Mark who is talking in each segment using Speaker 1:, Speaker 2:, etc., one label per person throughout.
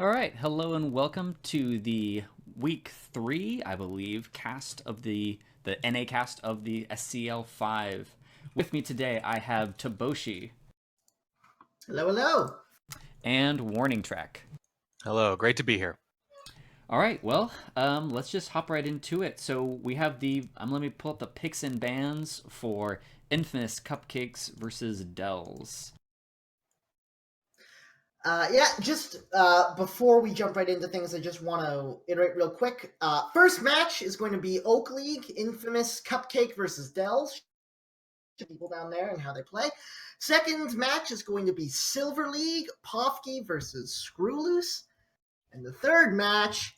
Speaker 1: All right, hello and welcome to the week 3, I believe, cast of the NA cast of the SCL5. With me today, I have Toboshi
Speaker 2: Hello, hello.
Speaker 1: and Warning Track.
Speaker 3: Hello, great to be here.
Speaker 1: All right, well, let's just hop right into it. So we have let me pull up the picks and bans for Infamous Cupcakes versus Dells.
Speaker 2: Just before we jump right into things, I just want to iterate real quick. First match is going to be Oak League, Infamous Cupcake versus Dells. People down there and how they play. Second match is going to be Silver League, Pofsky versus Screwloose. And the third match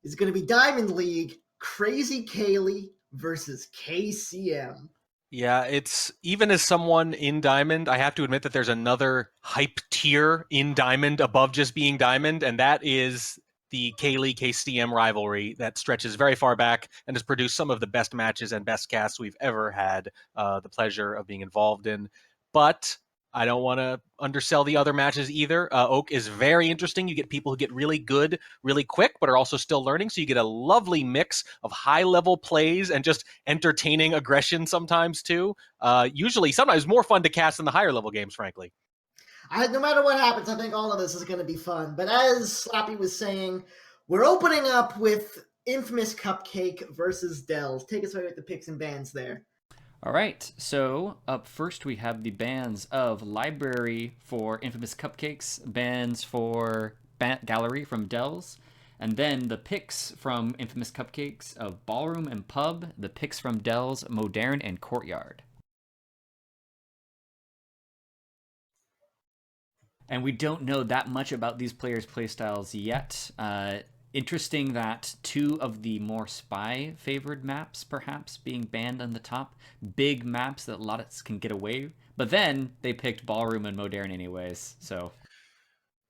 Speaker 2: is going to be Diamond League, Crazy Kaylee versus KCM.
Speaker 3: Yeah, it's even as someone in Diamond, I have to admit that there's another hype tier in Diamond above just being Diamond, and that is the Kaylee KCM rivalry that stretches very far back and has produced some of the best matches and best casts we've ever had the pleasure of being involved in. But I don't want to undersell the other matches either. Oak is very interesting. You get people who get really good really quick, but are also still learning. So you get a lovely mix of high-level plays and just entertaining aggression sometimes too. Usually, sometimes more fun to cast than the higher-level games, frankly.
Speaker 2: No matter what happens, I think all of this is going to be fun. But as Slappy was saying, we're opening up with Infamous Cupcake versus Dells. Take us away with the picks and bans there.
Speaker 1: All right, so up first we have the bans of Library for Infamous Cupcakes, bans for Gallery from Dells, and then the picks from Infamous Cupcakes of Ballroom and Pub, the picks from Dells, Modern, and Courtyard. And we don't know that much about these players' playstyles yet. Interesting that 2 of the more spy favored maps perhaps being banned on the top. Big maps that lots can get away. But then they picked Ballroom and Modern anyways, so.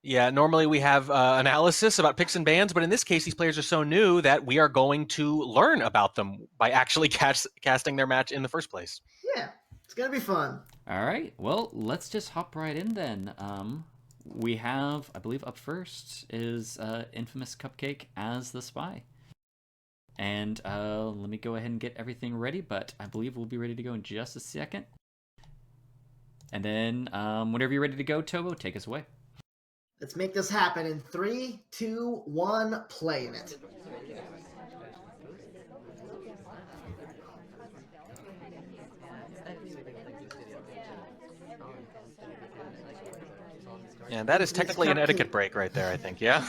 Speaker 3: Yeah, normally we have analysis about picks and bans, but in this case, these players are so new that we are going to learn about them by actually casting their match in the first place.
Speaker 2: Yeah, it's going to be fun.
Speaker 1: All right, well, let's just hop right in then. We have, I believe up first is Infamous Cupcake as the spy. And let me go ahead and get everything ready, but I believe we'll be ready to go in just a second. And then whenever you're ready to go, Tobo, take us away.
Speaker 2: Let's make this happen in 3, 2, 1, playing it.
Speaker 3: And that is technically an etiquette break right there, I think, yeah?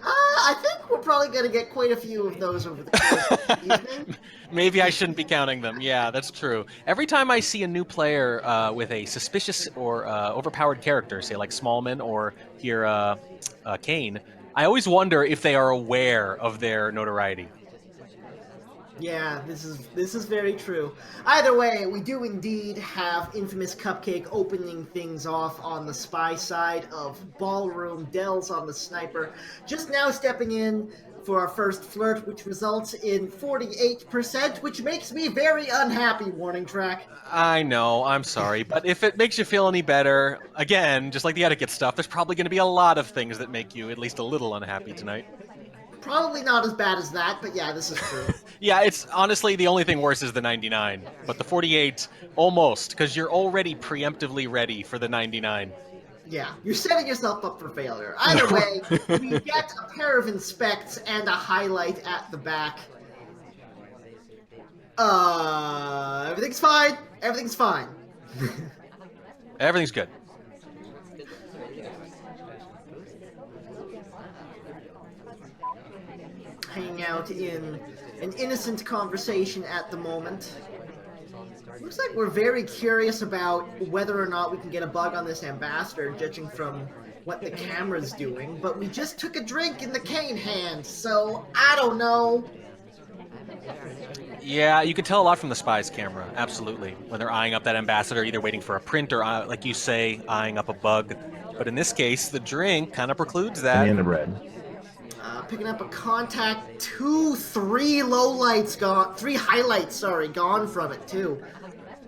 Speaker 2: I think we're probably going to get quite a few of those over the course of the evening.
Speaker 3: Maybe I shouldn't be counting them. Yeah, that's true. Every time I see a new player with a suspicious or overpowered character, say like Smallman or here Kane, I always wonder if they are aware of their notoriety.
Speaker 2: Yeah, this is very true. Either way, we do indeed have Infamous Cupcake opening things off on the spy side of Ballroom, Dells on the sniper. Just now stepping in for our first flirt, which results in 48%, which makes me very unhappy, Warning Track.
Speaker 3: I know, I'm sorry, but if it makes you feel any better, again, just like the etiquette stuff, there's probably going to be a lot of things that make you at least a little unhappy tonight.
Speaker 2: Probably not as bad as that, but yeah, this is true.
Speaker 3: Yeah, it's honestly the only thing worse is the 99, but the 48 almost, because you're already preemptively ready for the 99.
Speaker 2: Yeah, you're setting yourself up for failure. Either way, we get a pair of inspects and a highlight at the back. Everything's fine. Everything's fine.
Speaker 3: Everything's good.
Speaker 2: Hanging out in an innocent conversation at the moment. Looks like we're very curious about whether or not we can get a bug on this ambassador, judging from what the camera's doing, but we just took a drink in the cane hand, so I don't know.
Speaker 3: Yeah, you can tell a lot from the spy's camera, absolutely. When they're eyeing up that ambassador, either waiting for a print or, like you say, eyeing up a bug. But in this case, the drink kind of precludes that.
Speaker 4: Banana bread.
Speaker 2: Picking up a contact, 3 highlights, gone from it too.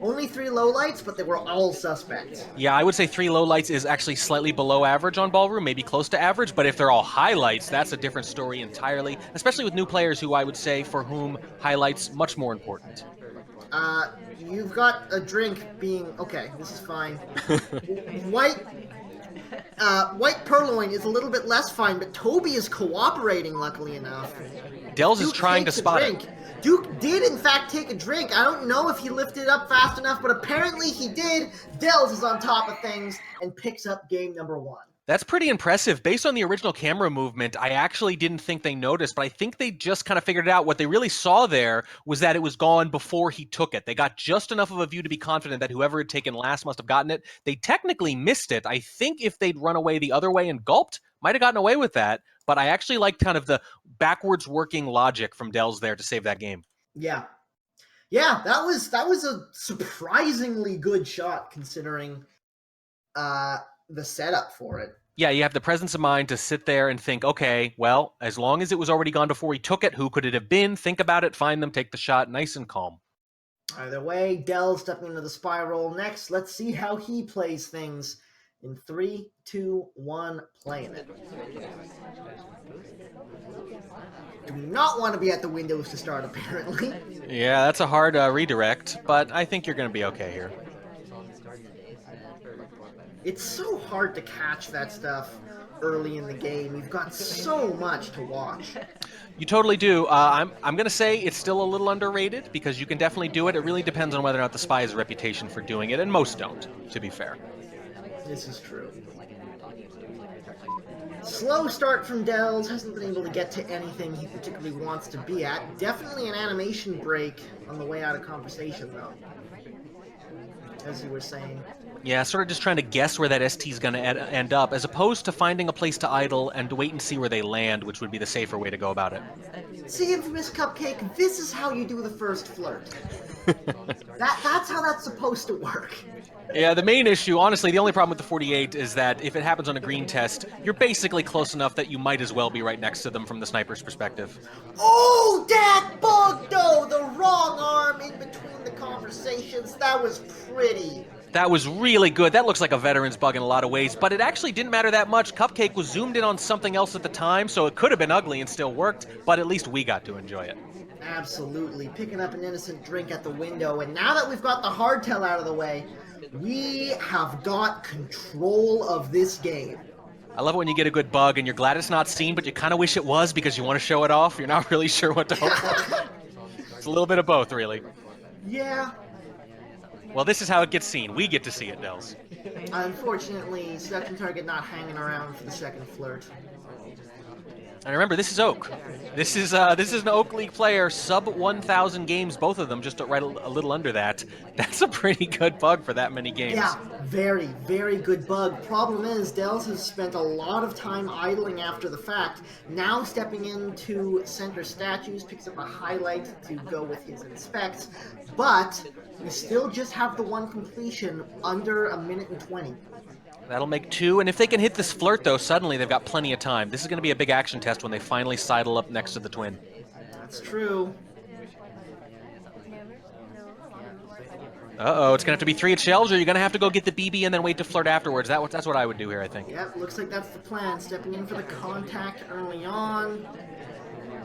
Speaker 2: Only 3 lowlights, but they were all suspects.
Speaker 3: Yeah, I would say 3 lowlights is actually slightly below average on Ballroom, maybe close to average, but if they're all highlights, that's a different story entirely, especially with new players who I would say for whom highlights much more important.
Speaker 2: You've got a drink being... Okay, this is fine. White Purloin is a little bit less fine, but Toby is cooperating, luckily enough.
Speaker 3: Dells is
Speaker 2: Duke
Speaker 3: trying to
Speaker 2: takes a
Speaker 3: spot
Speaker 2: drink.
Speaker 3: it.
Speaker 2: Duke did, in fact, take a drink. I don't know if he lifted it up fast enough, but apparently he did. Dells is on top of things and picks up game number 1.
Speaker 3: That's pretty impressive. Based on the original camera movement, I actually didn't think they noticed, but I think they just kind of figured it out. What they really saw there was that it was gone before he took it. They got just enough of a view to be confident that whoever had taken last must have gotten it. They technically missed it. I think if they'd run away the other way and gulped, might have gotten away with that. But I actually liked kind of the backwards working logic from Dells there to save that game.
Speaker 2: Yeah. Yeah, that was a surprisingly good shot considering the setup for it.
Speaker 3: Yeah, you have the presence of mind to sit there and think, okay, well, as long as it was already gone before he took it, who could it have been? Think about it, find them, take the shot, nice and calm.
Speaker 2: Either way, Dell stepping into the spiral next. Let's see how he plays things in 3, 2, 1, playing it. Do not want to be at the windows to start, apparently.
Speaker 3: Yeah, that's a hard redirect, but I think you're going to be okay here.
Speaker 2: It's so hard to catch that stuff early in the game. You've got so much to watch.
Speaker 3: You totally do. I'm going to say it's still a little underrated because you can definitely do it. It really depends on whether or not the spy has a reputation for doing it, and most don't, to be fair.
Speaker 2: This is true. Slow start from Dells, hasn't been able to get to anything he particularly wants to be at. Definitely an animation break on the way out of conversation, though. As you were saying.
Speaker 3: Yeah, sort of just trying to guess where that ST is going to end up, as opposed to finding a place to idle and wait and see where they land, which would be the safer way to go about it.
Speaker 2: See, InfamousCupcake, this is how you do the first flirt. That's how that's supposed to work.
Speaker 3: Yeah, the main issue, honestly, the only problem with the 48 is that if it happens on a green test, you're basically close enough that you might as well be right next to them from the sniper's perspective.
Speaker 2: Oh, that bug, though! The wrong arm in between the conversations. That was pretty.
Speaker 3: That was really good. That looks like a veteran's bug in a lot of ways, but it actually didn't matter that much. Cupcake was zoomed in on something else at the time, so it could have been ugly and still worked, but at least we got to enjoy it.
Speaker 2: Absolutely. Picking up an innocent drink at the window, and now that we've got the hardtail out of the way, we have got control of this game.
Speaker 3: I love it when you get a good bug and you're glad it's not seen, but you kind of wish it was because you want to show it off. You're not really sure what to hope for. It's a little bit of both, really.
Speaker 2: Yeah.
Speaker 3: Well, this is how it gets seen. We get to see it, Dells.
Speaker 2: Unfortunately, seduction target not hanging around for the second flirt.
Speaker 3: And remember, this is Oak. This is an Oak League player, sub 1,000 games, both of them, just right a little under that. That's a pretty good bug for that many games.
Speaker 2: Yeah, very, very good bug. Problem is, Dells has spent a lot of time idling after the fact. Now stepping into center statues, picks up a highlight to go with his inspects, but we still just have the one completion under 1:20.
Speaker 3: That'll make 2, and if they can hit this flirt, though, suddenly they've got plenty of time. This is going to be a big action test when they finally sidle up next to the twin.
Speaker 2: That's true.
Speaker 3: Uh-oh, it's going to have to be 3 at shells, or you're going to have to go get the BB and then wait to flirt afterwards. That's what I would do here, I think.
Speaker 2: Yep, looks like that's the plan. Stepping in for the contact early on.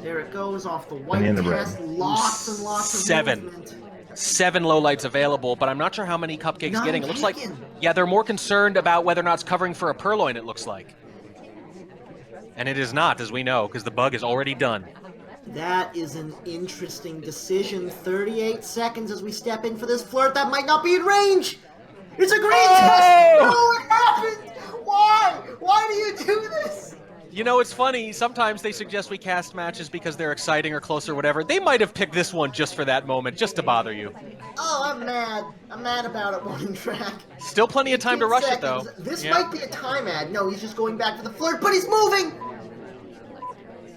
Speaker 2: There it goes off the white test. Lots and lots of
Speaker 3: 7.
Speaker 2: movement.
Speaker 3: 7 lowlights available, but I'm not sure how many Cupcake's
Speaker 2: None
Speaker 3: getting. It looks like,
Speaker 2: taken.
Speaker 3: yeah, they're more concerned about whether or not it's covering for a purloin, it looks like. And it is not, as we know, because the bug is already done.
Speaker 2: That is an interesting decision. 38 seconds as we step in for this flirt. That might not be in range. It's a green test. No, it happened. Why? Why do you do this?
Speaker 3: You know, it's funny. Sometimes they suggest we cast matches because they're exciting or close or whatever. They might have picked this one just for that moment, just to bother you.
Speaker 2: Oh, I'm mad. I'm mad about it, one track.
Speaker 3: Still plenty of time to rush it, though.
Speaker 2: This
Speaker 3: Yeah.
Speaker 2: might be a time ad. No, he's just going back to the flirt, but he's moving.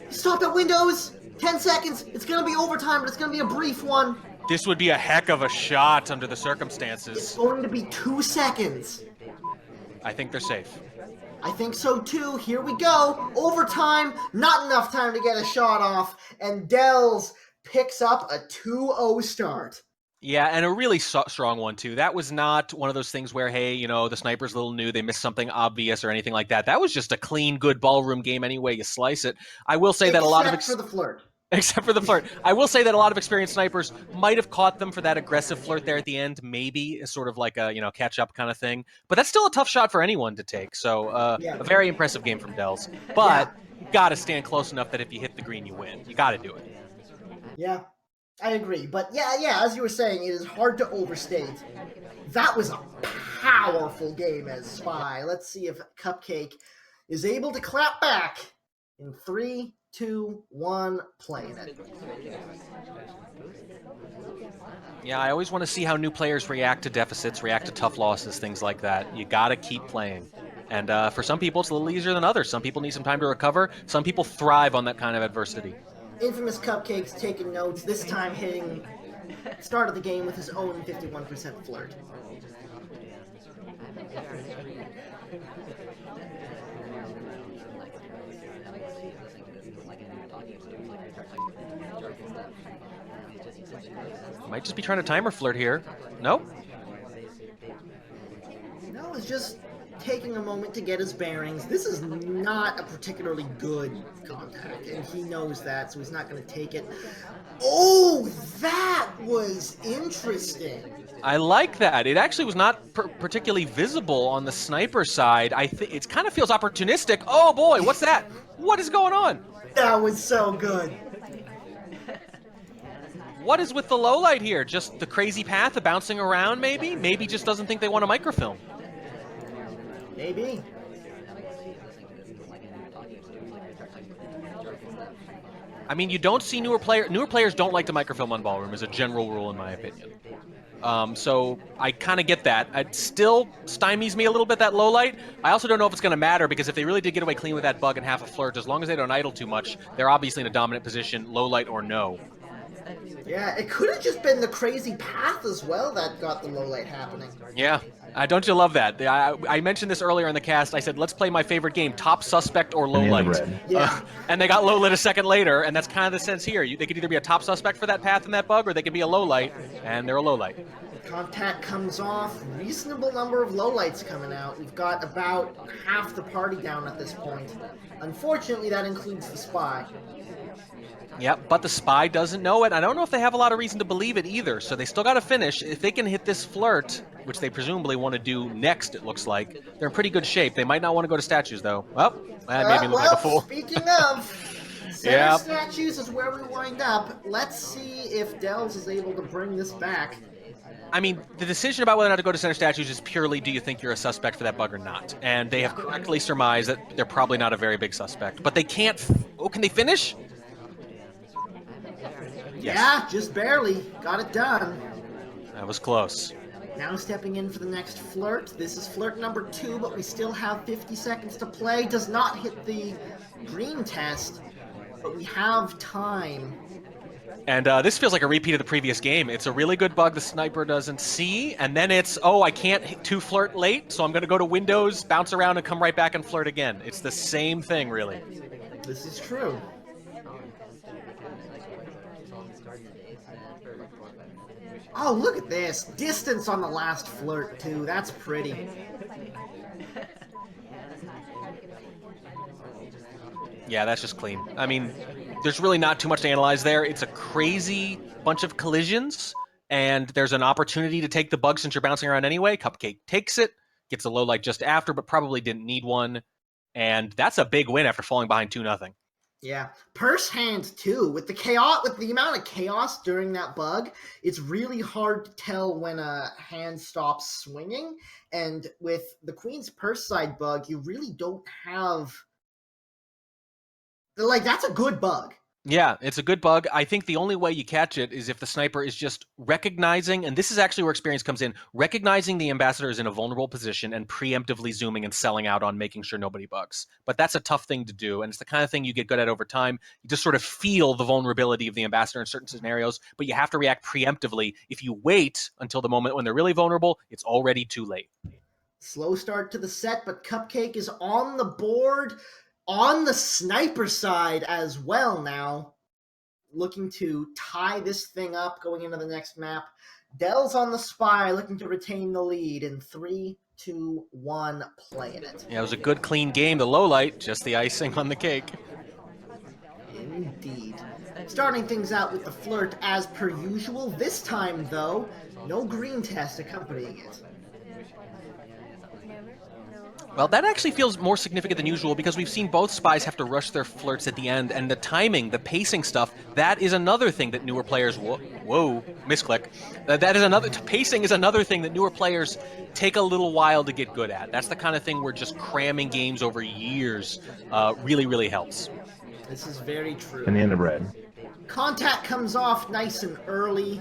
Speaker 2: He stopped at windows. 10 seconds. It's going to be overtime, but it's going to be a brief one.
Speaker 3: This would be a heck of a shot under the
Speaker 2: It's
Speaker 3: circumstances.
Speaker 2: going to be 2 seconds.
Speaker 3: I think they're safe.
Speaker 2: I think so too. Here we go. Overtime. Not enough time to get a shot off. And Dells picks up a 2-0 start.
Speaker 3: Yeah, and a really strong one, too. That was not one of those things where, hey, you know, the sniper's a little new, they missed something obvious or anything like that. That was just a clean, good ballroom game any way you slice it. I will say that a lot of...
Speaker 2: Except for the flirt.
Speaker 3: Except for the flirt. I will say that a lot of experienced snipers might have caught them for that aggressive flirt there at the end, maybe as sort of like a, you know, catch-up kind of thing. But that's still a tough shot for anyone to take. So
Speaker 2: Yeah.
Speaker 3: a very impressive game from Dells. But you got to stand close enough that if you hit the green, you win. You got to do it.
Speaker 2: Yeah, I agree. But yeah, as you were saying, it is hard to overstate. That was a powerful game as Spy. Let's see if Cupcake is able to clap back in 3, 2, 1, playing it.
Speaker 3: Yeah, I always want to see how new players react to deficits, react to tough losses, things like that. You got to keep playing. And for some people, it's a little easier than others. Some people need some time to recover. Some people thrive on that kind of adversity.
Speaker 2: Infamous Cupcake's taking notes, this time hitting start of the game with his own 51% flirt.
Speaker 3: Might just be trying to timer flirt here. Nope.
Speaker 2: No, it's just taking a moment to get his bearings. This is not a particularly good contact, and he knows that, so he's not going to take it. Oh, that was interesting.
Speaker 3: I like that. It actually was not particularly visible on the sniper side. I think it kind of feels opportunistic. Oh boy, what's that? What is going on?
Speaker 2: That was so good.
Speaker 3: What is with the low light here? Just the crazy path of bouncing around, maybe? Maybe just doesn't think they want a microfilm.
Speaker 2: Maybe.
Speaker 3: I mean, you don't see newer players don't like to microfilm on ballroom as a general rule, in my opinion. So I kind of get that. It still stymies me a little bit, that low light. I also don't know if it's going to matter, because if they really did get away clean with that bug and half a flirt, as long as they don't idle too much, they're obviously in a dominant position, low light or no.
Speaker 2: Yeah, it could have just been the crazy path as well that got the low light happening.
Speaker 3: Yeah. Don't you love that? I mentioned this earlier in the cast. I said, let's play my favorite game, top suspect or low light.
Speaker 2: Yeah.
Speaker 3: And they got low light a second later, and that's kind of the sense here. They could either be a top suspect for that path and that bug, or they could be a low light, and they're a low light.
Speaker 2: Contact comes off. Reasonable number of lowlights coming out. We've got about half the party down at this point. Unfortunately, that includes the Spy.
Speaker 3: Yep, but the Spy doesn't know it. I don't know if they have a lot of reason to believe it either, so they still got to finish. If they can hit this flirt, which they presumably want to do next, it looks like, they're in pretty good shape. They might not want to go to statues, though. Well, that made me look like a fool.
Speaker 2: Speaking of, center statues is where we wind up. Let's see if Dells is able to bring this back.
Speaker 3: I mean, the decision about whether or not to go to center statues is purely, do you think you're a suspect for that bug or not? And they have correctly surmised that they're probably not a very big suspect. But they can't... Oh, can they finish?
Speaker 2: Yes. Yeah, just barely. Got it done.
Speaker 3: That was close.
Speaker 2: Now stepping in for the next flirt. This is flirt number 2, but we still have 50 seconds to play. Does not hit the green test, but we have time.
Speaker 3: And this feels like a repeat of the previous game. It's a really good bug the sniper doesn't see, and then it's, oh, I can't hit 2 flirt late, so I'm going to go to Windows, bounce around, and come right back and flirt again. It's the same thing, really.
Speaker 2: This is true. Oh, look at this. Distance on the last flirt, too. That's pretty.
Speaker 3: Yeah, that's just clean. I mean, there's really not too much to analyze there. It's a crazy bunch of collisions, and there's an opportunity to take the bug since you're bouncing around anyway. Cupcake takes it, gets a low light just after, but probably didn't need one. And that's a big win after falling behind 2-0.
Speaker 2: Yeah, purse hand too. With the amount of chaos during that bug, it's really hard to tell when a hand stops swinging. And with the Queen's purse side bug, you really don't have... Like, that's a good bug.
Speaker 3: Yeah, it's a good bug. I think the only way you catch it is if the sniper is just recognizing, and this is actually where experience comes in, recognizing the ambassador is in a vulnerable position and preemptively zooming and selling out on making sure nobody bugs. But that's a tough thing to do, and it's the kind of thing you get good at over time. You just sort of feel the vulnerability of the ambassador in certain scenarios, but you have to react preemptively. If you wait until the moment when they're really vulnerable, it's already too late.
Speaker 2: Slow start to the set, but Cupcake is on the board. On the sniper side as well now, looking to tie this thing up going into the next map. Dell's on the spy, looking to retain the lead in 3, 2, 1, playing it.
Speaker 3: Yeah, it was a good, clean game. The low light, just the icing on the cake.
Speaker 2: Indeed. Starting things out with the flirt as per usual. This time, though, no green test accompanying it.
Speaker 3: Well, that actually feels more significant than usual because we've seen both spies have to rush their flirts at the end, and the timing, the pacing stuff, that is another thing that newer players... Whoa, misclick. That is another... Pacing is another thing that newer players take a little while to get good at. That's the kind of thing where just cramming games over years really, really helps.
Speaker 2: This is very true.
Speaker 4: Banana bread.
Speaker 2: Contact comes off nice and early,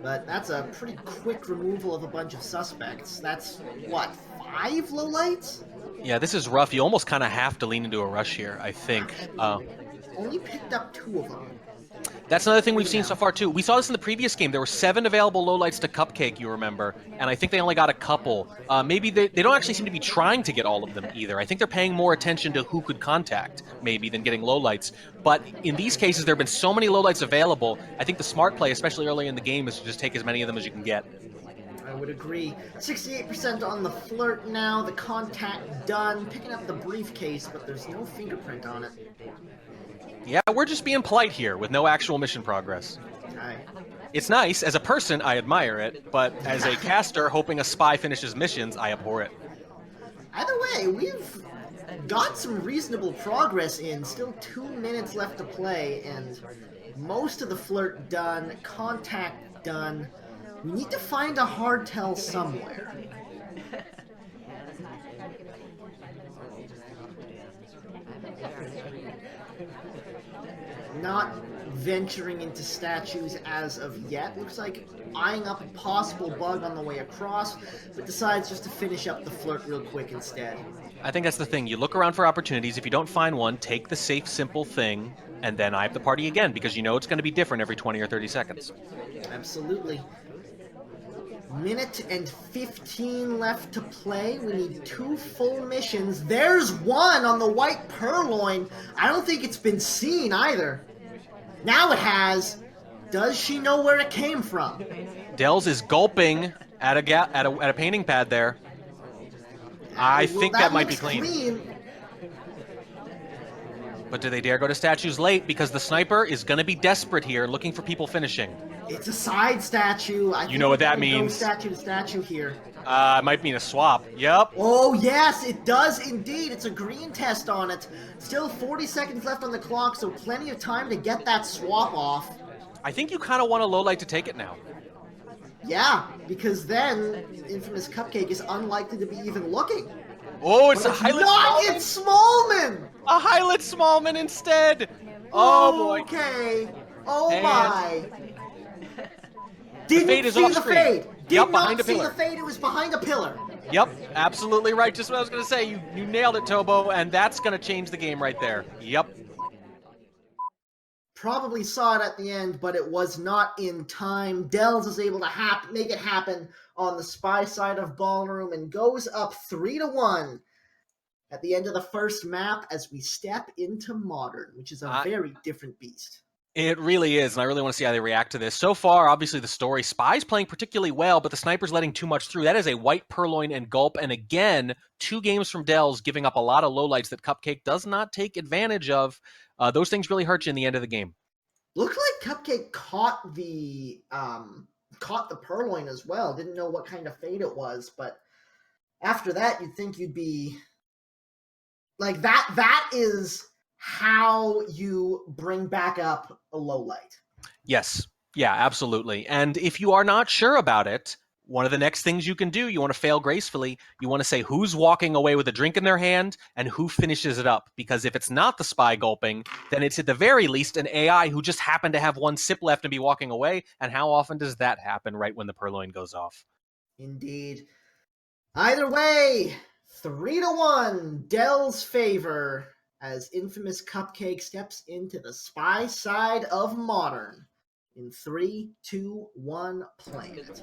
Speaker 2: but that's a pretty quick removal of a bunch of suspects. That's, what, 5 lowlights?
Speaker 3: Yeah, this is rough. You almost kind of have to lean into a rush here, I think.
Speaker 2: Only picked up 2 of them.
Speaker 3: That's another thing we've seen so far, too. We saw this in the previous game. There were 7 available lowlights to Cupcake, you remember, and I think they only got a couple. Maybe they don't actually seem to be trying to get all of them either. I think they're paying more attention to who could contact, maybe, than getting lowlights. But in these cases, there have been so many lowlights available, I think the smart play, especially early in the game, is to just take as many of them as you can get.
Speaker 2: I would agree. 68% on the flirt now, the contact done, picking up the briefcase, but there's no fingerprint on it.
Speaker 3: Yeah, we're just being polite here with no actual mission progress.
Speaker 2: Aye.
Speaker 3: It's nice. As a person, I admire it, but as a caster hoping a spy finishes missions, I abhor it.
Speaker 2: Either way, we've got some reasonable progress in. Still 2 minutes left to play, and most of the flirt done, contact done. We need to find a hardtail somewhere. Not venturing into statues as of yet. Looks like eyeing up a possible bug on the way across, but decides just to finish up the flirt real quick instead.
Speaker 3: I think that's the thing. You look around for opportunities. If you don't find one, take the safe, simple thing, and then eye up the party again, because you know it's going to be different every 20 or 30 seconds.
Speaker 2: Absolutely. Minute and 15 left to play. We need 2 full missions. There's one on the white purloin. I don't think it's been seen either. Now it has. Does she know where it came from?
Speaker 3: Dells is gulping at a painting pad there. I think that might be clean. But do they dare go to statues late? Because the sniper is going to be desperate here, looking for people finishing.
Speaker 2: It's a side statue. I
Speaker 3: You know what that means.
Speaker 2: Go statue to statue here.
Speaker 3: It might mean a swap. Yep.
Speaker 2: Oh, yes, it does indeed. It's a green test on it. Still 40 seconds left on the clock, so plenty of time to get that swap off.
Speaker 3: I think you kind of want a lowlight to take it now.
Speaker 2: Yeah, because then InfamousCupcake is unlikely to be even looking.
Speaker 3: Oh, it's a Hylet
Speaker 2: Not
Speaker 3: Smallman!
Speaker 2: it's Smallman!
Speaker 3: A Hylet Smallman instead! Oh, boy.
Speaker 2: Okay. Oh,
Speaker 3: And
Speaker 2: my.
Speaker 3: The
Speaker 2: Didn't
Speaker 3: fade is
Speaker 2: see
Speaker 3: off
Speaker 2: the
Speaker 3: screen.
Speaker 2: fade. Did
Speaker 3: Yep,
Speaker 2: not
Speaker 3: behind a
Speaker 2: see
Speaker 3: pillar.
Speaker 2: the fade. It was behind a pillar.
Speaker 3: Yep, absolutely right. Just what I was going to say. You nailed it, Tobo, and that's going to change the game right there. Yep.
Speaker 2: Probably saw it at the end, but it was not in time. Dells is able to make it happen on the spy side of Ballroom and goes up 3-1 at the end of the first map as we step into Modern, which is a very different beast.
Speaker 3: It really is, and I really want to see how they react to this. So far, obviously, the story, Spy's playing particularly well, but the Sniper's letting too much through. That is a white purloin and gulp, and again, 2 games from Dells, giving up a lot of lowlights that Cupcake does not take advantage of. Those things really hurt you in the end of the game.
Speaker 2: Looked like Cupcake caught the purloin as well. Didn't know what kind of fade it was, but after that, you'd think you'd be like that. That is how you bring back up a low light.
Speaker 3: Yes. Yeah, absolutely. And if you are not sure about it, one of the next things you can do, you want to fail gracefully, you want to say who's walking away with a drink in their hand and who finishes it up. Because if it's not the spy gulping, then it's at the very least an AI who just happened to have 1 sip left and be walking away. And how often does that happen right when the purloin goes off?
Speaker 2: Indeed. Either way, 3-1, Dell's favor as InfamousCupcake steps into the spy side of Modern. In 3, 2, 1, playing it.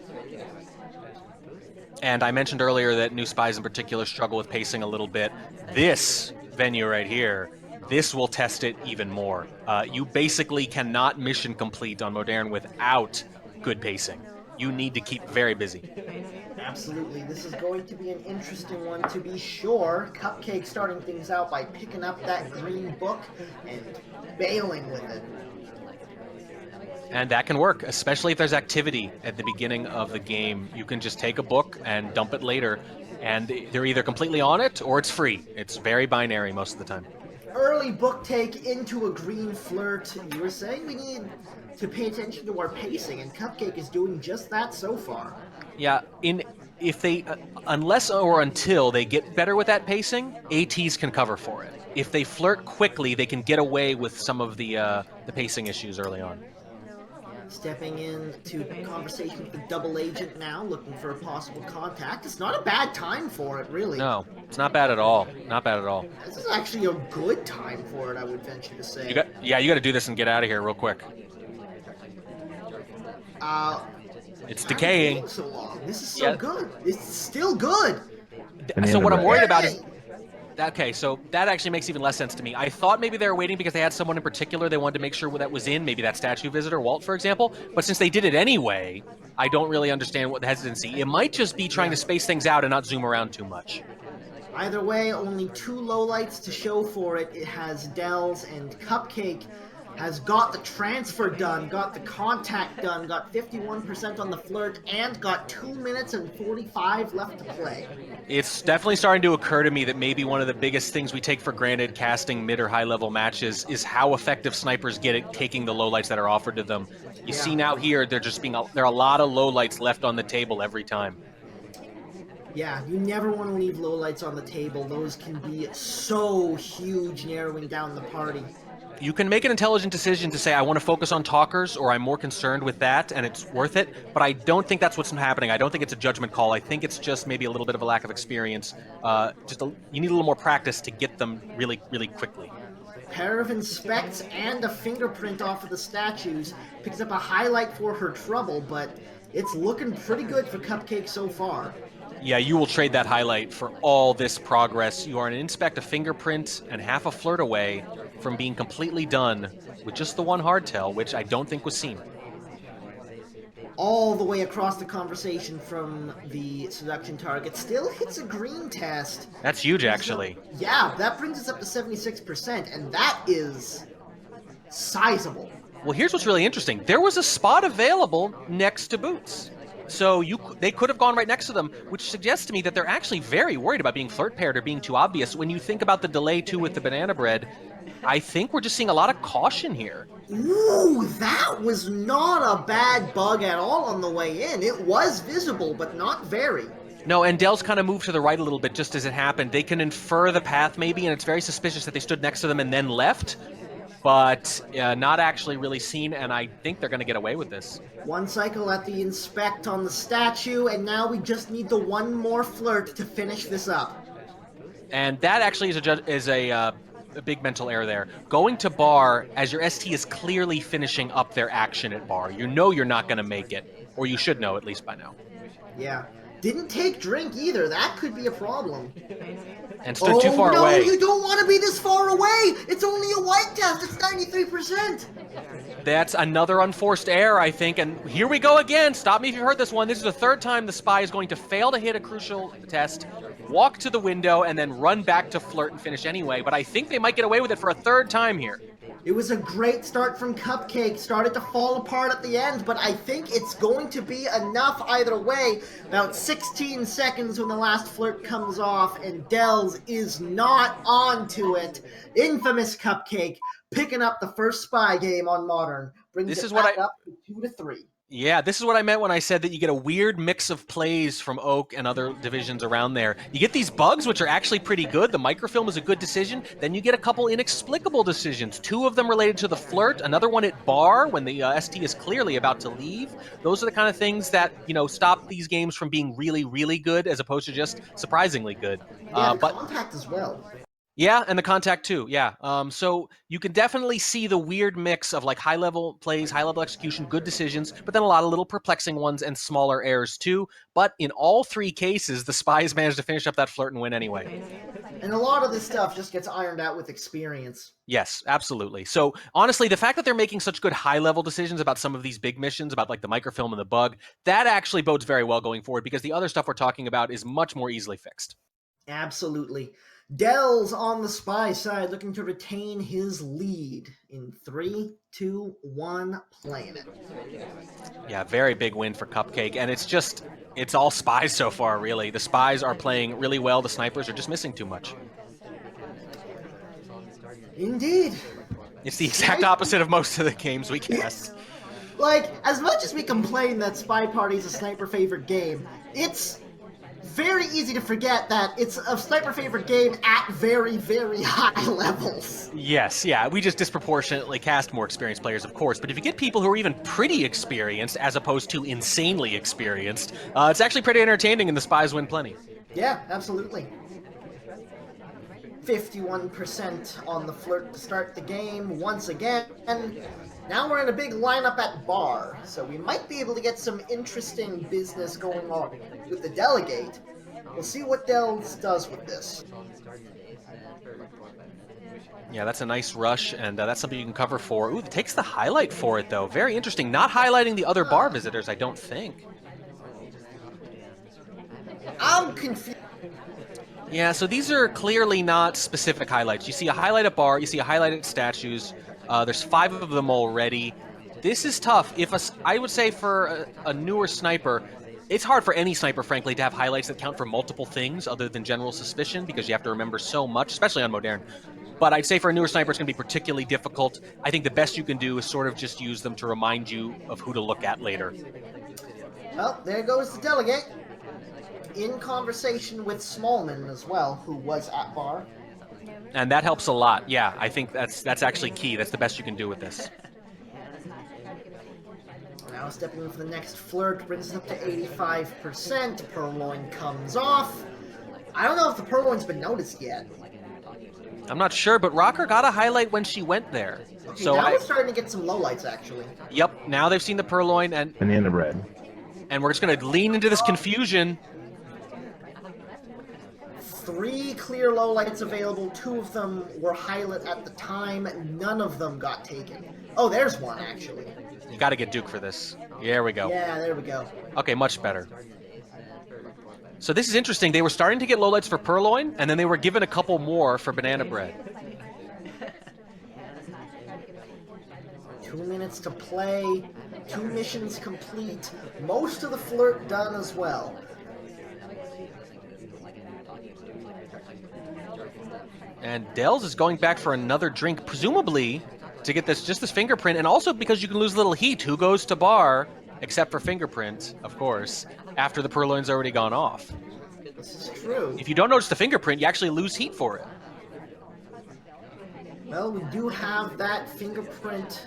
Speaker 3: And I mentioned earlier that new spies in particular struggle with pacing a little bit. This venue right here, this will test it even more. You basically cannot mission complete on Modern without good pacing. you need to keep very busy.
Speaker 2: Absolutely. This is going to be an interesting one to be sure. Cupcake starting things out by picking up that green book and bailing with it.
Speaker 3: And that can work, especially if there's activity at the beginning of the game. You can just take a book and dump it later, and they're either completely on it or it's free. It's very binary most of the time.
Speaker 2: Early book take into a green flirt. You were saying we need to pay attention to our pacing, and Cupcake is doing just that so far.
Speaker 3: Yeah, if they unless or until they get better with that pacing, ATs can cover for it. If they flirt quickly, they can get away with some of the pacing issues early on.
Speaker 2: Stepping into conversation with the double agent now, looking for a possible contact. It's not a bad time for it, really.
Speaker 3: No, it's not bad at all. Not bad at all.
Speaker 2: This is actually a good time for it, I would venture to say.
Speaker 3: You got to do this and get out of here real quick. It's decaying.
Speaker 2: So long. This is so good. It's still good.
Speaker 3: So what I'm worried about is okay, so that actually makes even less sense to me. I thought maybe they were waiting because they had someone in particular they wanted to make sure that was in, maybe that statue visitor, Walt, for example. But since they did it anyway, I don't really understand what the hesitancy. It might just be trying to space things out and not zoom around too much.
Speaker 2: Either way, only 2 lowlights to show for it. It has Dells, and Cupcake has got the transfer done, got the contact done, got 51% on the flirt, and got 2 minutes and 45 left to play.
Speaker 3: It's definitely starting to occur to me that maybe one of the biggest things we take for granted casting mid or high level matches is how effective snipers get at taking the lowlights that are offered to them. You see now here, there are a lot of lowlights left on the table every time.
Speaker 2: Yeah, you never want to leave lowlights on the table. Those can be so huge, narrowing down the party.
Speaker 3: You can make an intelligent decision to say, I want to focus on talkers, or I'm more concerned with that, and it's worth it. But I don't think that's what's happening. I don't think it's a judgment call. I think it's just maybe a little bit of a lack of experience. You need a little more practice to get them really, really quickly.
Speaker 2: Pair of inspects and a fingerprint off of the statues. Picks up a highlight for her trouble, but it's looking pretty good for Cupcake so far.
Speaker 3: Yeah, you will trade that highlight for all this progress. You are an inspect, a fingerprint, and half a flirt away from being completely done with just the one hardtail, which I don't think was seen.
Speaker 2: All the way across the conversation from the seduction target. Still hits a green test.
Speaker 3: That's huge, actually.
Speaker 2: Yeah, that brings us up to 76%, and that is sizable.
Speaker 3: Well, here's what's really interesting. There was a spot available next to Boots. So they could have gone right next to them, which suggests to me that they're actually very worried about being flirt paired or being too obvious. When you think about the delay, too, with the banana bread, I think we're just seeing a lot of caution here.
Speaker 2: Ooh, that was not a bad bug at all on the way in. It was visible, but not very.
Speaker 3: No, and Dell's kind of moved to the right a little bit just as it happened. They can infer the path maybe, and it's very suspicious that they stood next to them and then left, but not actually really seen, and I think they're going to get away with this.
Speaker 2: One cycle at the inspect on the statue, and now we just need the one more flirt to finish this up.
Speaker 3: And that actually is a big mental error there. Going to bar as your ST is clearly finishing up their action at bar. You know you're not going to make it, or you should know at least by now.
Speaker 2: Yeah. Didn't take drink either. That could be a problem.
Speaker 3: And stood too far away.
Speaker 2: Oh, no, you don't want to be this far away! It's only a white test. It's 93%.
Speaker 3: That's another unforced error, I think. And here we go again. Stop me if you've heard this one. This is the third time the spy is going to fail to hit a crucial test, walk to the window, and then run back to flirt and finish anyway. But I think they might get away with it for a third time here.
Speaker 2: It was a great start from Cupcake. Started to fall apart at the end, but I think it's going to be enough either way. About 16 seconds when the last flirt comes off, and Dells is not onto it. Infamous Cupcake picking up the first spy game on Modern. Brings it back up to 2-3.
Speaker 3: Yeah, this is what I meant when I said that you get a weird mix of plays from Oak and other divisions around there. You get these bugs, which are actually pretty good. The microfilm is a good decision. Then you get a couple inexplicable decisions. 2 of them related to the flirt, another one at bar when the ST is clearly about to leave. Those are the kind of things that, stop these games from being really, really good as opposed to just surprisingly good.
Speaker 2: Yeah, contact as well.
Speaker 3: Yeah, and the contact too. Yeah. So you can definitely see the weird mix of like high-level plays, high-level execution, good decisions, but then a lot of little perplexing ones and smaller errors too. But in all three cases, the spies managed to finish up that flirt and win anyway.
Speaker 2: And a lot of this stuff just gets ironed out with experience.
Speaker 3: Yes, absolutely. So honestly, the fact that they're making such good high-level decisions about some of these big missions, about like the microfilm and the bug, that actually bodes very well going forward because the other stuff we're talking about is much more easily fixed.
Speaker 2: Absolutely. Dell's on the spy side, looking to retain his lead in 3, 2, 1, playing it.
Speaker 3: Yeah, very big win for Cupcake, and it's all spies so far, really. The spies are playing really well, the snipers are just missing too much.
Speaker 2: Indeed.
Speaker 3: It's the exact opposite of most of the games we cast.
Speaker 2: Like, as much as we complain that Spy Party is a sniper favorite game, it's very easy to forget that it's a sniper favorite game at very, very high levels.
Speaker 3: Yes, yeah, we just disproportionately cast more experienced players, of course, but if you get people who are even pretty experienced as opposed to insanely experienced, it's actually pretty entertaining and the spies win plenty.
Speaker 2: Yeah, absolutely. 51% on the flirt to start the game once again. Now we're in a big lineup at bar, so we might be able to get some interesting business going on with the delegate. We'll see what Dells does with this.
Speaker 3: Yeah, that's a nice rush, and that's something you can cover for. Ooh, it takes the highlight for it, though. Very interesting. Not highlighting the other bar visitors, I don't think.
Speaker 2: I'm confused.
Speaker 3: Yeah, so these are clearly not specific highlights. You see a highlight at bar, you see a highlight at statues. There's 5 of them already. This is tough. I would say for a newer sniper, it's hard for any sniper, frankly, to have highlights that count for multiple things other than general suspicion because you have to remember so much, especially on Modern. But I'd say for a newer sniper, it's going to be particularly difficult. I think the best you can do is sort of just use them to remind you of who to look at later.
Speaker 2: Well, there goes the delegate. In conversation with Smallman as well, who was at bar.
Speaker 3: And that helps a lot. Yeah, I think that's actually key. That's the best you can do with this.
Speaker 2: Now stepping in for the next flirt, brings it up to 85%. Purloin comes off. I don't know if the Purloin's been noticed yet.
Speaker 3: I'm not sure, but Rocker got a highlight when she went there.
Speaker 2: Okay,
Speaker 3: So
Speaker 2: now we're starting to get some lowlights, actually.
Speaker 3: Yep, now they've seen the Purloin, and
Speaker 4: Banana bread.
Speaker 3: And we're just going to lean into this confusion.
Speaker 2: 3 clear lowlights available. 2 of them were highlight at the time. None of them got taken. Oh, there's one, actually.
Speaker 3: You got to get Duke for this. There we go.
Speaker 2: Yeah, there we go.
Speaker 3: Okay, much better. So this is interesting. They were starting to get lowlights for Purloin, and then they were given a couple more for Banana Bread.
Speaker 2: 2 minutes to play. 2 missions complete. Most of the flirt done as well.
Speaker 3: And Dells is going back for another drink, presumably to get this fingerprint, and also because you can lose a little heat. Who goes to bar, except for fingerprint, of course, after the Purloin's already gone off?
Speaker 2: This is true.
Speaker 3: If you don't notice the fingerprint, you actually lose heat for it.
Speaker 2: Well, we do have that fingerprint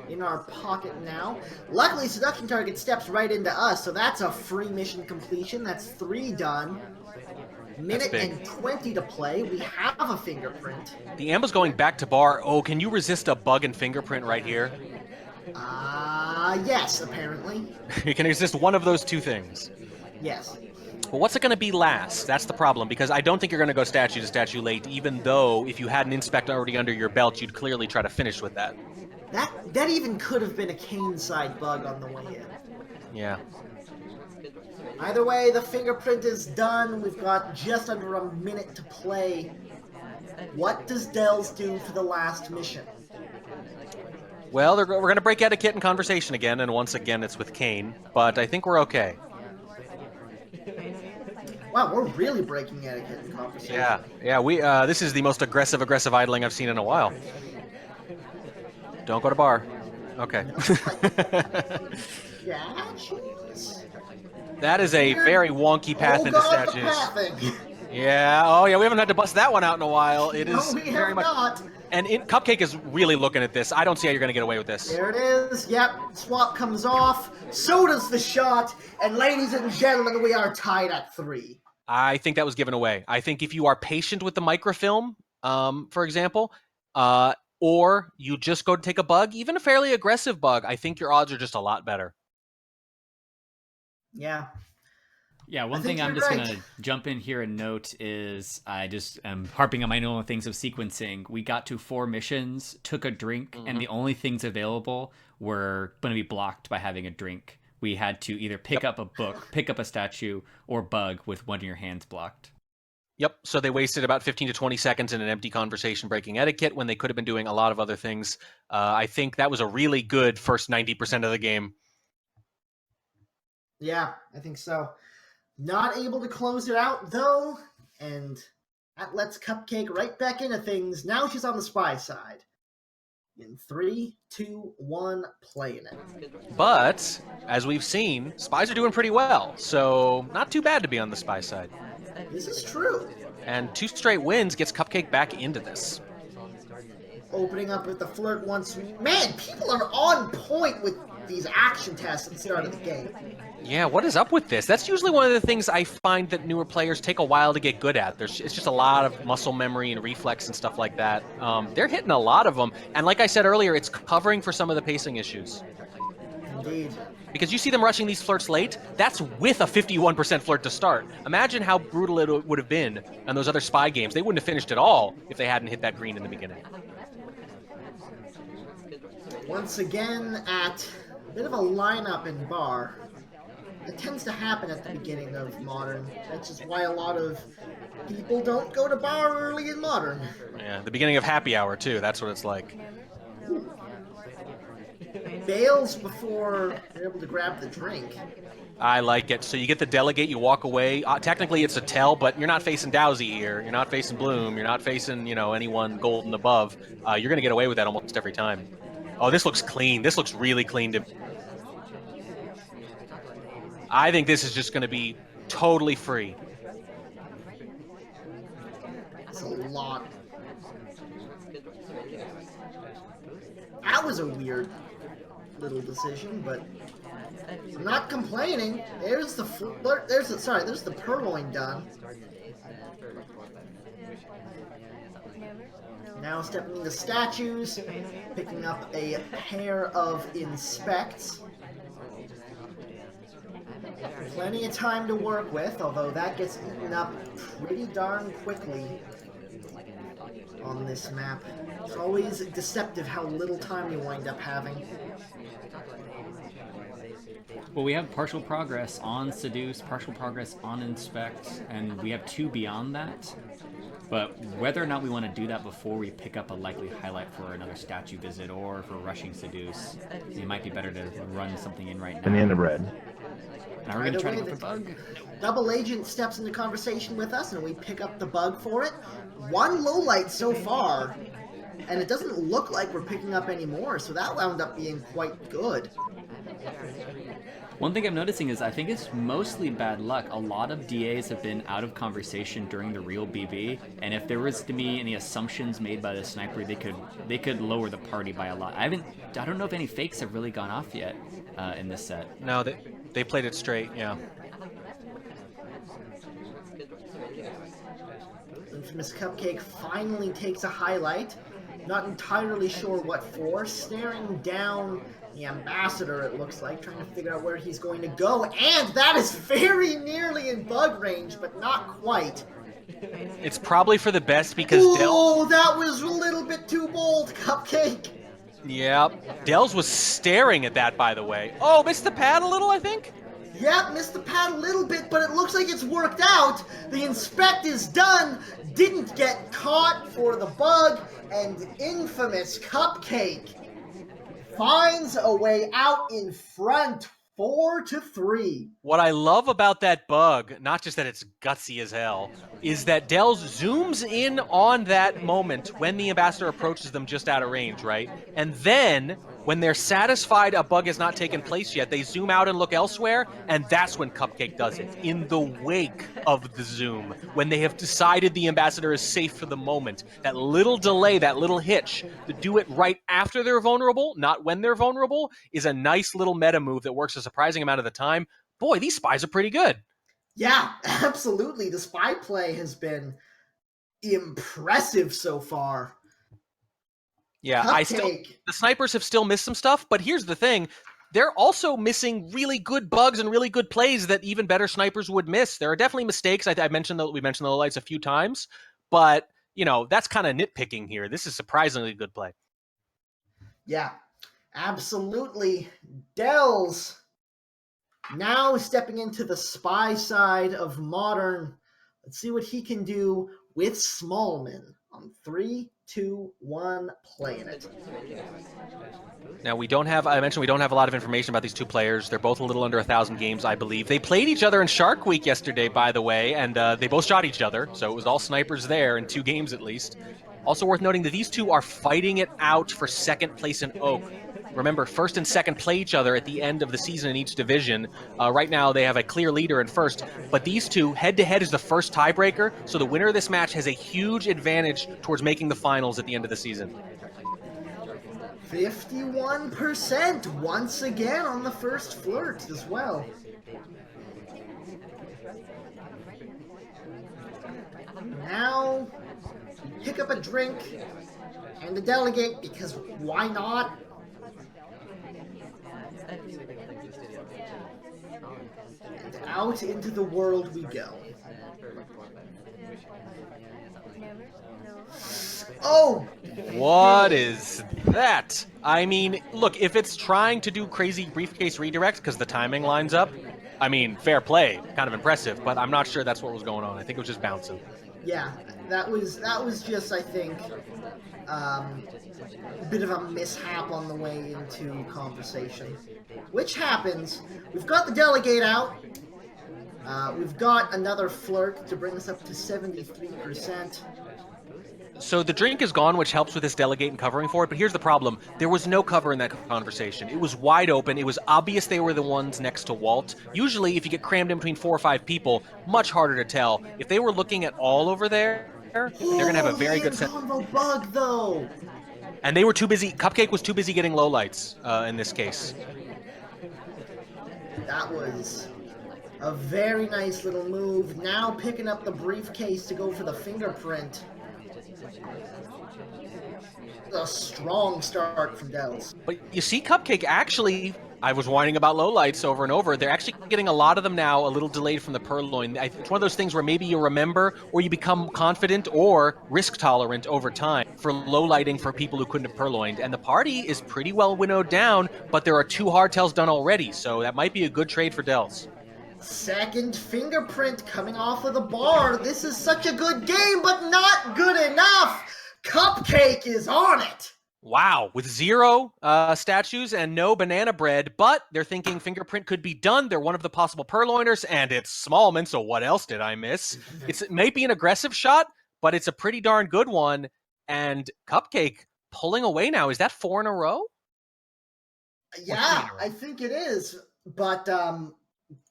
Speaker 2: in our pocket now. Luckily, Seduction Target steps right into us, so that's a free mission completion. That's 3 done. Minute and 20 to play. We have a fingerprint.
Speaker 3: The Ambo's going back to bar. Oh, can you resist a bug and fingerprint right here?
Speaker 2: Yes, apparently.
Speaker 3: You can resist one of those 2 things.
Speaker 2: Yes.
Speaker 3: But what's it going to be last? That's the problem, because I don't think you're going to go statue to statue late, even though if you had an inspect already under your belt, you'd clearly try to finish with that.
Speaker 2: That even could have been a cane side bug on the way in.
Speaker 3: Yeah.
Speaker 2: Either way, the fingerprint is done. We've got just under a minute to play. What does Dells do for the last mission?
Speaker 3: Well, we're going to break etiquette and conversation again, and once again it's with Kane, but I think we're okay.
Speaker 2: Wow, we're really breaking etiquette and conversation.
Speaker 3: Yeah, this is the most aggressive idling I've seen in a while. Don't go to bar. Okay.
Speaker 2: Statues?
Speaker 3: That is a very wonky path into statues. Yeah, oh yeah, we haven't had to bust that one out in a while. It is very much.
Speaker 2: Not.
Speaker 3: And Cupcake is really looking at this. I don't see how you're going to get away with this.
Speaker 2: There it is. Yep, swap comes off. So does the shot. And ladies and gentlemen, we are tied at 3.
Speaker 3: I think that was given away. I think if you are patient with the microfilm, for example, or you just go to take a bug, even a fairly aggressive bug, I think your odds are just a lot better.
Speaker 2: Yeah.
Speaker 1: Yeah, one thing I'm just going to jump in here and note is I just am harping on my normal things of sequencing. We got to 4 missions, took a drink, and the only things available were going to be blocked by having a drink. We had to either pick up a book, pick up a statue, or bug with one of your hands blocked.
Speaker 3: Yep, so they wasted about 15 to 20 seconds in an empty conversation breaking etiquette when they could have been doing a lot of other things. I think that was a really good first 90% of the game.
Speaker 2: Yeah, I think so. Not able to close it out, though, and that lets Cupcake right back into things. Now she's on the spy side. In 3, 2, 1, playing it.
Speaker 3: But, as we've seen, spies are doing pretty well, so not too bad to be on the spy side.
Speaker 2: This is true.
Speaker 3: And 2 straight wins gets Cupcake back into this.
Speaker 2: Opening up with the flirt once. Man, people are on point with these action tests at the start of the game.
Speaker 3: Yeah, what is up with this? That's usually one of the things I find that newer players take a while to get good at. It's just a lot of muscle memory and reflex and stuff like that. They're hitting a lot of them. And like I said earlier, it's covering for some of the pacing issues.
Speaker 2: Indeed.
Speaker 3: Because you see them rushing these flirts late, that's with a 51% flirt to start. Imagine how brutal it would have been on those other spy games. They wouldn't have finished at all if they hadn't hit that green in the beginning.
Speaker 2: Once again, at a bit of a lineup in bar. It tends to happen at the beginning of Modern. That's just why a lot of people don't go to bar early in Modern.
Speaker 3: Yeah, the beginning of Happy Hour, too. That's what it's like.
Speaker 2: Bails before you're able to grab the drink.
Speaker 3: I like it. So you get the delegate, you walk away. Technically, it's a tell, but you're not facing Dowsy here. You're not facing Bloom. You're not facing, anyone golden above. You're going to get away with that almost every time. Oh, this looks clean. This looks really clean to me. I think this is just going to be totally free.
Speaker 2: That's a lot. That was a weird little decision, but I'm not complaining. There's the flirt. There's the purloin done. Now stepping into statues, picking up a pair of inspects. Plenty of time to work with, although that gets eaten up pretty darn quickly on this map. It's always deceptive how little time you wind up having.
Speaker 1: Well, we have partial progress on Seduce, partial progress on Inspect, and we have 2 beyond that. But whether or not we want to do that before we pick up a likely highlight for another statue visit or for rushing Seduce, it might be better to run something in right now.
Speaker 4: Banana bread.
Speaker 1: Now we're going to try to go for bug.
Speaker 2: Double Agent steps into conversation with us, and we pick up the bug for it. 1 low light so far, and it doesn't look like we're picking up any more, so that wound up being quite good.
Speaker 1: One thing I'm noticing is I think it's mostly bad luck. A lot of DAs have been out of conversation during the real BB, and if there was to be any assumptions made by the sniper, they could lower the party by a lot. I don't know if any fakes have really gone off yet in this set.
Speaker 3: No, they played it straight, yeah.
Speaker 2: InfamousCupcake finally takes a highlight. Not entirely sure what for. Staring down the ambassador, it looks like, trying to figure out where he's going to go. And that is very nearly in bug range, but not quite.
Speaker 3: It's probably for the best because
Speaker 2: Oh, that was a little bit too bold, Cupcake.
Speaker 3: Yep. Dells was staring at that, by the way. Oh, missed the pad a little, I think?
Speaker 2: Yep, missed the pad a little bit, but it looks like it's worked out. The inspect is done. Didn't get caught for the bug, and InfamousCupcake finds a way out in front, 4-3.
Speaker 3: What I love about that bug, not just that it's gutsy as hell, is that Dells zooms in on that moment when the ambassador approaches them just out of range, right? And then, when they're satisfied a bug has not taken place yet, they zoom out and look elsewhere, and that's when Cupcake does it. In the wake of the zoom, when they have decided the ambassador is safe for the moment. That little delay, that little hitch, to do it right after they're vulnerable, not when they're vulnerable, is a nice little meta move that works a surprising amount of the time. Boy, these spies are pretty good.
Speaker 2: Yeah, absolutely. The spy play has been impressive so far.
Speaker 3: Yeah,
Speaker 2: Cupcake.
Speaker 3: the snipers have still missed some stuff, but here's the thing. They're also missing really good bugs and really good plays that even better snipers would miss. There are definitely mistakes. We mentioned the low lights a few times, but that's kind of nitpicking here. This is surprisingly good play.
Speaker 2: Yeah, absolutely. Dells now stepping into the spy side of Modern. Let's see what he can do with Smallman on 3, 2, 1, playing it.
Speaker 3: Now, I mentioned we don't have a lot of information about these two players. They're both a little under 1,000 games, I believe. They played each other in Shark Week yesterday, by the way, and they both shot each other, so it was all snipers there in 2 games at least. Also worth noting that these two are fighting it out for second place in Oak. Remember, first and second play each other at the end of the season in each division. Right now, they have a clear leader in first, but these two, head-to-head is the first tiebreaker, so the winner of this match has a huge advantage towards making the finals at the end of the season.
Speaker 2: 51% once again on the first flirt as well. Now, pick up a drink and a delegate, because why not? And out into the world we go. Oh!
Speaker 3: What is that? I mean, look, if it's trying to do crazy briefcase redirect because the timing lines up, I mean, fair play, kind of impressive, but I'm not sure that's what was going on. I think it was just bouncing.
Speaker 2: Yeah, that was just, I think, a bit of a mishap on the way into conversation. Which happens. We've got the delegate out. We've got another flirt to bring us up to 73%.
Speaker 3: So the drink is gone, which helps with this delegate and covering for it, but here's the problem. There was no cover in that conversation. It was wide open. It was obvious they were the ones next to Walt. Usually, if you get crammed in between 4 or 5 people, much harder to tell. If they were looking at all over there, they're going to have a very good sense.
Speaker 2: Combo bug, though.
Speaker 3: And they were too busy. Cupcake was too busy getting low lights in this case.
Speaker 2: That was a very nice little move. Now picking up the briefcase to go for the fingerprint. A strong start from Dells.
Speaker 3: But you see, Cupcake actually, I was whining about low lights over and over. They're actually getting a lot of them now a little delayed from the purloin. It's one of those things where maybe you remember or you become confident or risk tolerant over time for low lighting for people who couldn't have purloined. And the party is pretty well winnowed down, but there are 2 hardtails done already, so that might be a good trade for Dells.
Speaker 2: Second fingerprint coming off of the bar. This is such a good game, but not good enough. Cupcake is on it.
Speaker 3: Wow, with 0 statues and no banana bread, but they're thinking fingerprint could be done. They're one of the possible purloiners, and it's Smallman, so what else did I miss? It may be an aggressive shot, but it's a pretty darn good one, and Cupcake pulling away now. Is that 4 in a row?
Speaker 2: Yeah, I think it is, but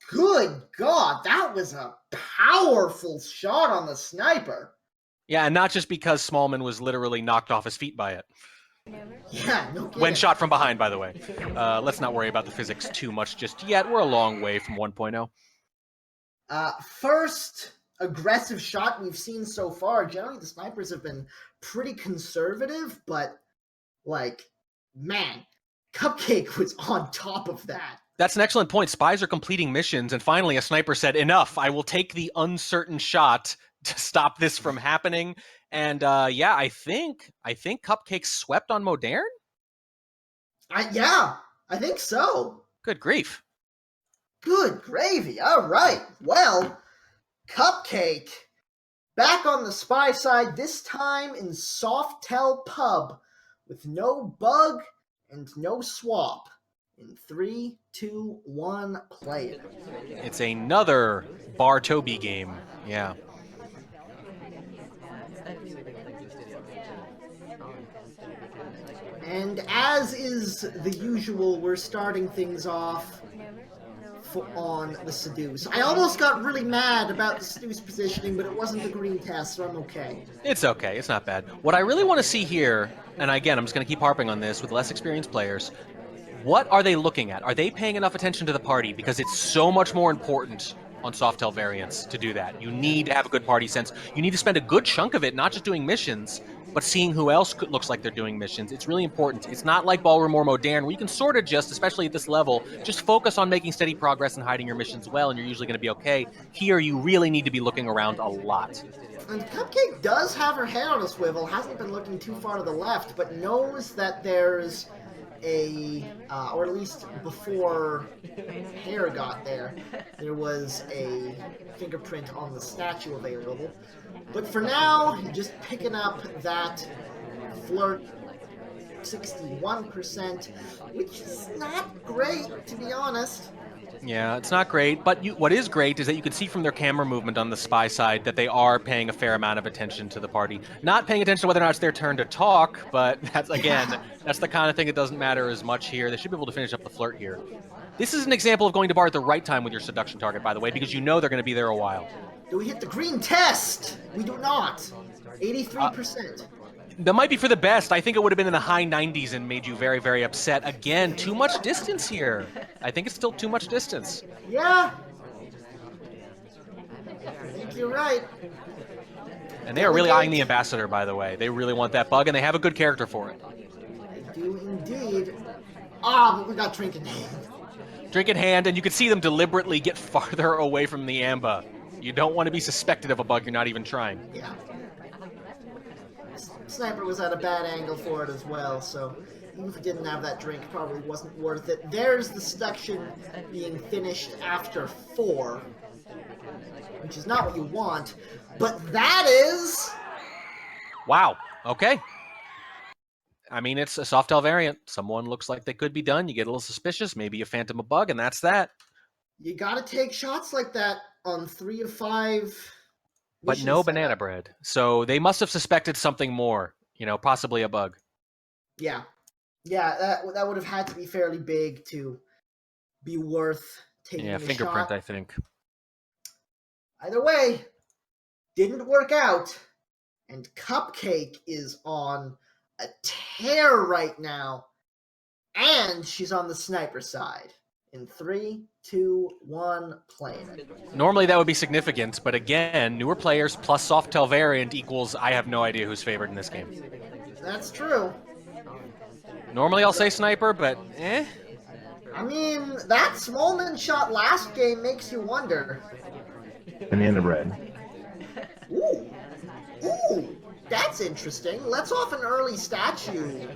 Speaker 2: good God, that was a powerful shot on the sniper.
Speaker 3: Yeah, and not just because Smallman was literally knocked off his feet by it.
Speaker 2: Yeah, no kidding.
Speaker 3: When shot from behind, by the way. Let's not worry about the physics too much just yet. We're a long way from 1.0.
Speaker 2: First aggressive shot we've seen so far. Generally, the snipers have been pretty conservative, but, man, Cupcake was on top of that.
Speaker 3: That's an excellent point. Spies are completing missions, and finally a sniper said, enough, I will take the uncertain shot to stop this from happening. And yeah, I think Cupcake swept on Modern?
Speaker 2: Yeah, I think so.
Speaker 3: Good grief.
Speaker 2: Good gravy. All right. Well, Cupcake back on the spy side, this time in Softel Pub with no bug and no swap. In 3, 2, 1, play it.
Speaker 3: It's another Bar Toby game. Yeah.
Speaker 2: And as is the usual, we're starting things off on the Seduce. I almost got really mad about the Seduce positioning, but it wasn't the green test, so I'm okay.
Speaker 3: It's okay. It's not bad. What I really want to see here, and again, I'm just going to keep harping on this with less experienced players, what are they looking at? Are they paying enough attention to the party? Because it's so much more important on Softel variants to do that. You need to have a good party sense. You need to spend a good chunk of it not just doing missions, but seeing who else looks like they're doing missions. It's really important. It's not like Ballroom or Modern, where you can sort of just, especially at this level, just focus on making steady progress and hiding your missions well, and you're usually going to be okay. Here, you really need to be looking around a lot.
Speaker 2: And Cupcake does have her head on a swivel, hasn't been looking too far to the left, but knows that there's a, or at least before Hair got there was a fingerprint on the statue available. But for now, just picking up that flirt 61%, which is not great, to be honest.
Speaker 3: Yeah, it's not great, but what is great is that you can see from their camera movement on the spy side that they are paying a fair amount of attention to the party. Not paying attention to whether or not it's their turn to talk, but that's, again, that's the kind of thing that doesn't matter as much here. They should be able to finish up the flirt here. This is an example of going to bar at the right time with your seduction target, by the way, because you know they're going to be there a while.
Speaker 2: Do we hit the green test? We do not. 83%.
Speaker 3: That might be for the best. I think it would have been in the high 90s and made you very, very upset. Again, too much distance here. I think it's still too much distance.
Speaker 2: Yeah. I think you're right.
Speaker 3: And they are really eyeing the ambassador, by the way. They really want that bug, and they have a good character for it.
Speaker 2: They do indeed. Ah, but we got drink in hand.
Speaker 3: Drink in hand, and you can see them deliberately get farther away from the Amba. You don't want to be suspected of a bug you're not even trying.
Speaker 2: Yeah. Sniper was at a bad angle for it as well, so even if it didn't have that drink, probably wasn't worth it. There's the seduction being finished after 4, which is not what you want, but that is...
Speaker 3: Wow, okay. I mean, it's a Softel variant. Someone looks like they could be done. You get a little suspicious, maybe you phantom a bug, and that's that.
Speaker 2: You gotta take shots like that on 3 of 5...
Speaker 3: But no banana bread. So they must have suspected something more, you know, possibly a bug.
Speaker 2: Yeah. Yeah, that would have had to be fairly big to be worth taking a
Speaker 3: fingerprint,
Speaker 2: shot.
Speaker 3: I think.
Speaker 2: Either way, didn't work out. And Cupcake is on a tear right now. And she's on the sniper side. In 3, 2, 1, playing it.
Speaker 3: Normally that would be significant, but again, newer players plus Softel variant equals I have no idea who's favored in this game.
Speaker 2: That's true.
Speaker 3: Normally I'll say sniper, but eh?
Speaker 2: I mean, that Smolman shot last game makes you wonder.
Speaker 4: Banana bread.
Speaker 2: Ooh. Ooh. That's interesting. Let's off an early statue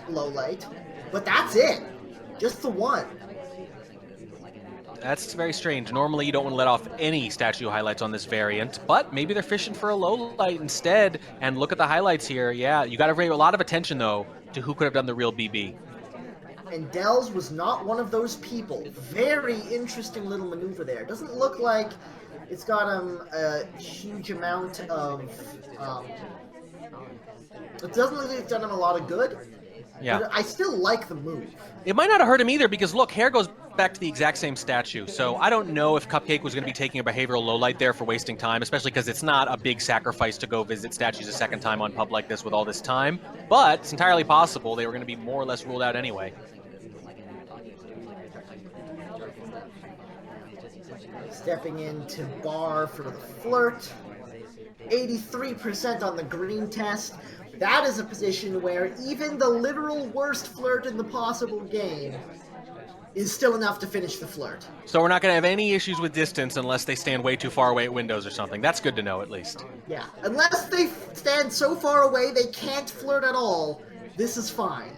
Speaker 2: low light. But that's it. Just the one.
Speaker 3: That's very strange. Normally you don't want to let off any statue highlights on this variant, but maybe they're fishing for a low light instead. And look at the highlights here. Yeah, you got to pay a lot of attention, though, to who could have done the real BB.
Speaker 2: And Dells was not one of those people. Very interesting little maneuver there. Doesn't look like it's got him a huge amount of... it doesn't look like it's done him a lot of good.
Speaker 3: Yeah.
Speaker 2: But I still like the move.
Speaker 3: It might not have hurt him either because, look, Hair goes back to the exact same statue. So I don't know if Cupcake was going to be taking a behavioral lowlight there for wasting time, especially because it's not a big sacrifice to go visit statues a second time on pub like this with all this time. But it's entirely possible they were going to be more or less ruled out anyway.
Speaker 2: Stepping into bar for the flirt. 83% on the green test. That is a position where even the literal worst flirt in the possible game is still enough to finish the flirt.
Speaker 3: So we're not going to have any issues with distance unless they stand way too far away at windows or something. That's good to know, at least.
Speaker 2: Yeah, unless they stand so far away they can't flirt at all, this is fine.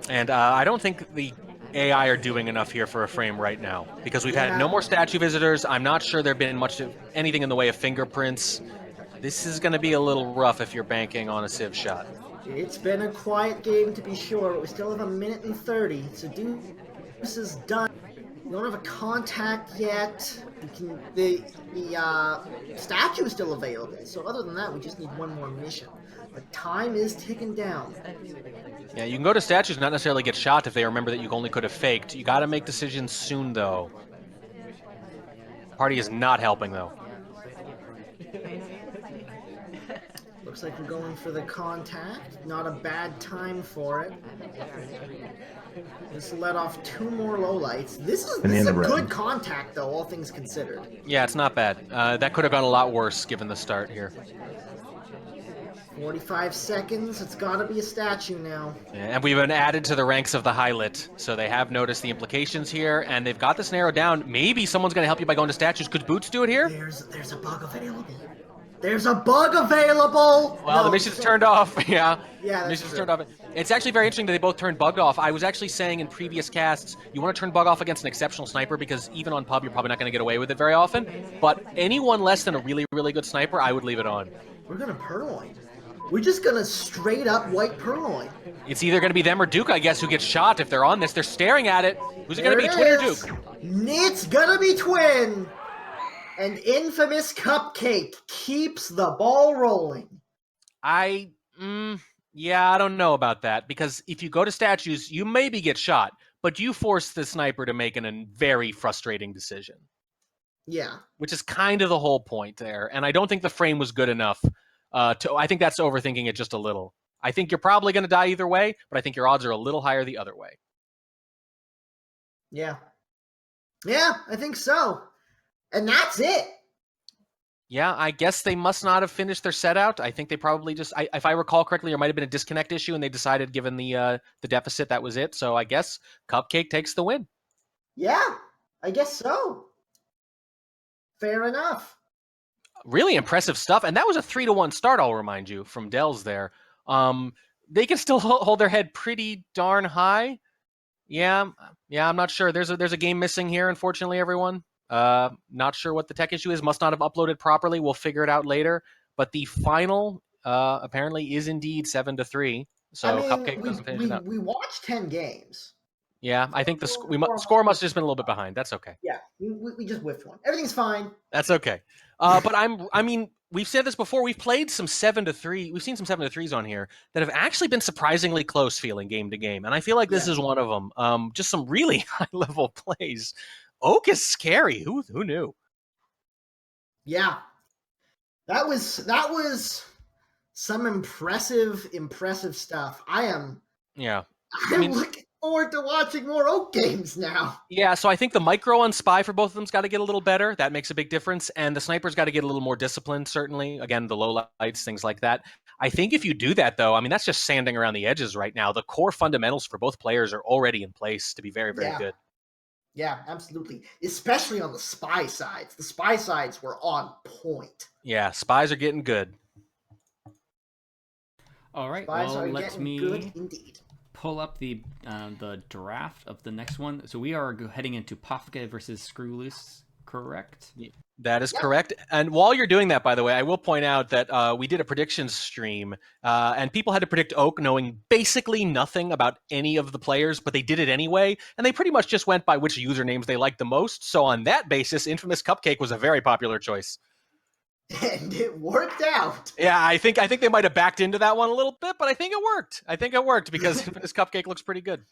Speaker 3: And I don't think the AI are doing enough here for a frame right now because we've had no more statue visitors. I'm not sure there have been much of anything in the way of fingerprints. This is going to be a little rough if you're banking on a Civ shot.
Speaker 2: It's been a quiet game to be sure, but we still have 1:30, so Deuce is done. We don't have a contact yet. The statue is still available, so other than that, we just need one more mission. The time is ticking down.
Speaker 3: Yeah, you can go to statues, not necessarily get shot if they remember that you only could have faked. You got to make decisions soon, though. Party is not helping, though.
Speaker 2: Looks like we're going for the contact. Not a bad time for it. Just let off 2 more lowlights. This is a
Speaker 4: Banana bread.
Speaker 2: good contact, though, all things considered.
Speaker 3: Yeah, it's not bad. That could have gone a lot worse given the start here.
Speaker 2: 45 seconds. It's got to be a statue now.
Speaker 3: And we've been added to the ranks of the highlit, so they have noticed the implications here, and they've got this narrowed down. Maybe someone's going to help you by going to statues. Could Boots do it here?
Speaker 2: There's a bug available. There's a bug available!
Speaker 3: Well,
Speaker 2: No,
Speaker 3: the mission's turned off. Yeah,
Speaker 2: Yeah,
Speaker 3: the
Speaker 2: that's
Speaker 3: mission's
Speaker 2: true.
Speaker 3: turned off. It's actually very interesting that they both turned bug off. I was actually saying in previous casts, you want to turn bug off against an exceptional sniper because even on pub, you're probably not going to get away with it very often. But anyone less than a really, really good sniper, I would leave it on.
Speaker 2: We're gonna purloin. We're just gonna straight up white purloin.
Speaker 3: It's either going to be them or Duke, I guess, who gets shot if they're on this. They're staring at it. Who's it going to be, Twin or Duke?
Speaker 2: It's gonna be Twin! And Infamous Cupcake keeps the ball rolling.
Speaker 3: Yeah, I don't know about that, because if you go to statues, you maybe get shot, but you force the sniper to make a very frustrating decision.
Speaker 2: Yeah.
Speaker 3: Which is kind of the whole point there, and I don't think the frame was good enough. I think that's overthinking it just a little. I think you're probably going to die either way, but I think your odds are a little higher the other way.
Speaker 2: Yeah. Yeah, I think so. And that's it.
Speaker 3: Yeah, I guess they must not have finished their set out. I think they probably just, if I recall correctly, there might have been a disconnect issue, and they decided, given the deficit, that was it. So I guess Cupcake takes the win.
Speaker 2: Yeah, I guess so. Fair enough.
Speaker 3: Really impressive stuff, and that was a 3-1 start. I'll remind you from Dells there. They can still hold their head pretty darn high. Yeah, I'm not sure. There's a game missing here, unfortunately, everyone. Not sure what the tech issue is. Must not have uploaded properly. We'll figure it out later. But the final apparently is indeed 7-3. So
Speaker 2: I mean,
Speaker 3: Cupcake doesn't finish it up.
Speaker 2: we watched 10 games.
Speaker 3: Yeah, I think the score must have just been a little bit behind. That's okay.
Speaker 2: Yeah, we just whiffed one. Everything's fine.
Speaker 3: That's okay. But I mean, we've said this before. We've played some 7-3. We've seen some 7-3s on here that have actually been surprisingly close feeling game to game. And I feel like this is one of them. Just some really high level plays. Oak is scary. Who knew?
Speaker 2: Yeah. That was some impressive stuff. I'm looking forward to watching more Oak games now.
Speaker 3: Yeah, so I think the micro on Spy for both of them's got to get a little better. That makes a big difference. And the Sniper's got to get a little more disciplined, certainly. Again, the low lights, things like that. I think if you do that, though, I mean, that's just sanding around the edges right now. The core fundamentals for both players are already in place to be very, very good.
Speaker 2: Yeah, absolutely. Especially on the Spy sides. The Spy sides were on point.
Speaker 3: Yeah, Spies are getting good.
Speaker 1: All right,
Speaker 2: Spies
Speaker 1: well,
Speaker 2: are
Speaker 1: let
Speaker 2: getting
Speaker 1: me
Speaker 2: good indeed.
Speaker 1: pull up the draft of the next one. So we are heading into Pofka versus Screw Loose, correct?
Speaker 3: That is correct. And while you're doing that, by the way, I will point out that we did a predictions stream, and people had to predict Oak knowing basically nothing about any of the players, but they did it anyway, and they pretty much just went by which usernames they liked the most. So on that basis, Infamous Cupcake was a very popular choice.
Speaker 2: And it worked out.
Speaker 3: Yeah, I think they might have backed into that one a little bit, but I think it worked. I think it worked because Infamous Cupcake looks pretty good.